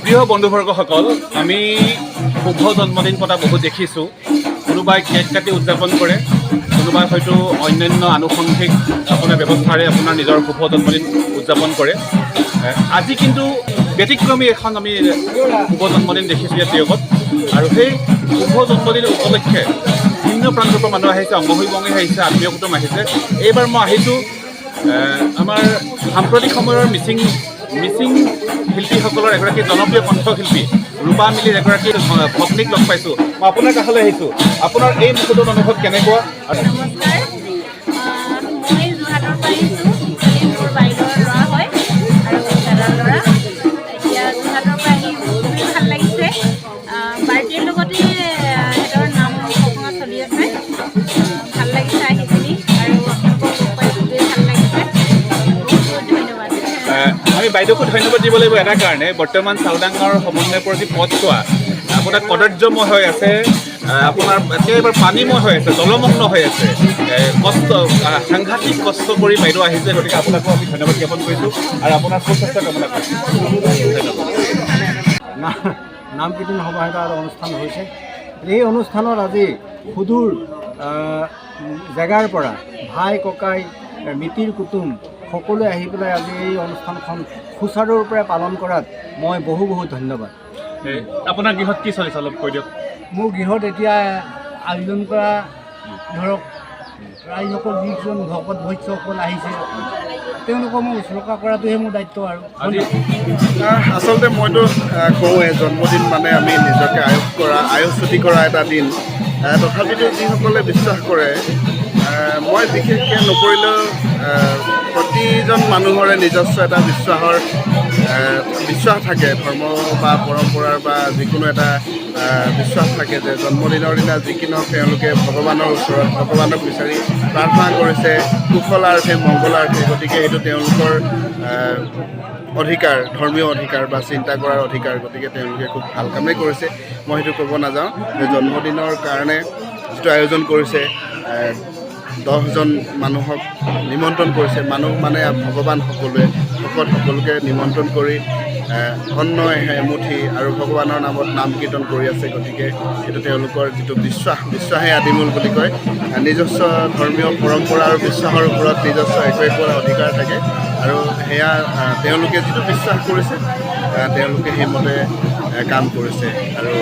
প্ৰিয় বন্ধুবৰ্গসকল, আমি শুভ জন্মদিন পতা বহুত দেখিছোঁ। কোনোবাই কেক কাটি উদযাপন কৰে, কোনোবাই হয়তো অন্যান্য আনুষংগিক আপোনাৰ ব্যৱস্থাৰে আপোনাৰ নিজৰ শুভ জন্মদিন উদযাপন কৰে। আজি কিন্তু ব্যতিক্ৰমী এখন আমি শুভ জন্মদিন দেখিছোঁ ইয়াত টিয়কত। আৰু সেই শুভ জন্মদিন উপলক্ষে ভিন্ন প্ৰান্তৰ পৰা মানুহ আহিছে, অংগহী বংগী আহিছে, আত্মীয় কুটুম আহিছে। এইবাৰ মই আহিছোঁ আমাৰ সাম্প্ৰতিক সময়ৰ মিচিং শিল্পীসকলৰ এগৰাকী জনপ্ৰিয় কণ্ঠশিল্পী ৰূপা মিলিৰ এগৰাকী ভগ্নীক লগ পাইছোঁ। মই আপোনাৰ কাষলৈ আহিছোঁ। আপোনাৰ এই মুহূৰ্তত অনুভৱ কেনেকুৱা? নমস্কাৰ, মই যোৰহাটৰ পৰা আহিছোঁ। মোৰ বাইদেউৰ ল'ৰা হয় আৰু দাদাৰ ল'ৰা। এতিয়া যোৰহাটৰ পৰা আহি খুবেই ভাল লাগিছে। পাৰ্টিৰ লগতে সিহঁতৰ নাম প্ৰসংগ চলি আছে। ভাল লাগিছে আহি পিনি আৰু আপোনালোকক লগ পাই খুবেই ভাল লাগিছে। বহুত বহুত ধন্যবাদ। আমি বাইদেউকো ধন্যবাদ দিব লাগিব এটা কাৰণে, বৰ্তমান চাওদাঙৰ সমন্বয়ৰ যি পথছোৱা আপোনাৰ কদৰ্যময় হৈ আছে, আপোনাৰ একেবাৰে পানীময় হৈ আছে, জলমগ্ন হৈ আছে। সাংঘাতিক কষ্ট কৰি বাইদেউ আহিছে, গতিকে আপোনাকো আমি ধন্যবাদ জ্ঞাপন কৰিছোঁ আৰু আপোনাৰ সুস্বাস্থ্য কামনা কৰিছোঁ। নাম কীৰ্তন সভা এটা অনুষ্ঠান হৈছে। এই অনুষ্ঠানত আজি সুদূৰ জেগাৰ পৰা ভাই ককাই মিতিৰ কুটুম সকলোৱে আহি পেলাই আজি এই অনুষ্ঠানখন সুচাৰুৰূপে পালন কৰাত মই বহু ধন্যবাদ। আপোনাৰ গৃহত কি চলিছে অলপ কৈ দিয়ক। মোৰ গৃহত এতিয়া আয়োজন কৰা ধৰক ৰাইজসকল যিজন ভকত বৈশ্যসকল আহিছে তেওঁলোকক মই শুশ্ৰূষা কৰাটোহে মোৰ দায়িত্ব। আৰু আজি আচলতে মইতো কওঁৱে জন্মদিন মানে আমি নিজকে আয়ুষ্যতি কৰা এটা দিন। তথাপিতো যিসকলে বিশ্বাস কৰে, মই বিশেষকৈ নকৰিলেও প্ৰতিজন মানুহৰে নিজস্ব এটা বিশ্বাস থাকে, ধৰ্ম বা পৰম্পৰাৰ বা যিকোনো এটা বিশ্বাস থাকে যে জন্মদিনৰ দিনা যিকি নহওক তেওঁলোকে ভগৱানৰ ওচৰত ভগৱানক বিচাৰি প্ৰাৰ্থনা কৰিছে কুশলাৰ্থে মংগলাৰ্থে। গতিকে এইটো তেওঁলোকৰ অধিকাৰ, ধৰ্মীয় অধিকাৰ বা চিন্তা কৰাৰ অধিকাৰ। গতিকে তেওঁলোকে খুব ভাল কামেই কৰিছে। মই সেইটো ক'ব নাযাওঁ যে জন্মদিনৰ কাৰণে যিটো আয়োজন কৰিছে 10জন মানুহক নিমন্ত্ৰণ কৰিছে। মানুহ মানে ভগৱান সকলোৱে সকলোকে নিমন্ত্ৰণ কৰি অন্ন এমুঠি আৰু ভগৱানৰ নামত নাম কীৰ্তন কৰি আছে। গতিকে এইটো তেওঁলোকৰ যিটো বিশ্বাসে আদিমূল বুলি কয়। নিজস্ব ধৰ্মীয় পৰম্পৰা আৰু বিশ্বাসৰ ওপৰত নিজস্ব একো অধিকাৰ থাকে আৰু সেয়া তেওঁলোকে যিটো বিশ্বাস কৰিছে তেওঁলোকে সেইমতে কাম কৰিছে। আৰু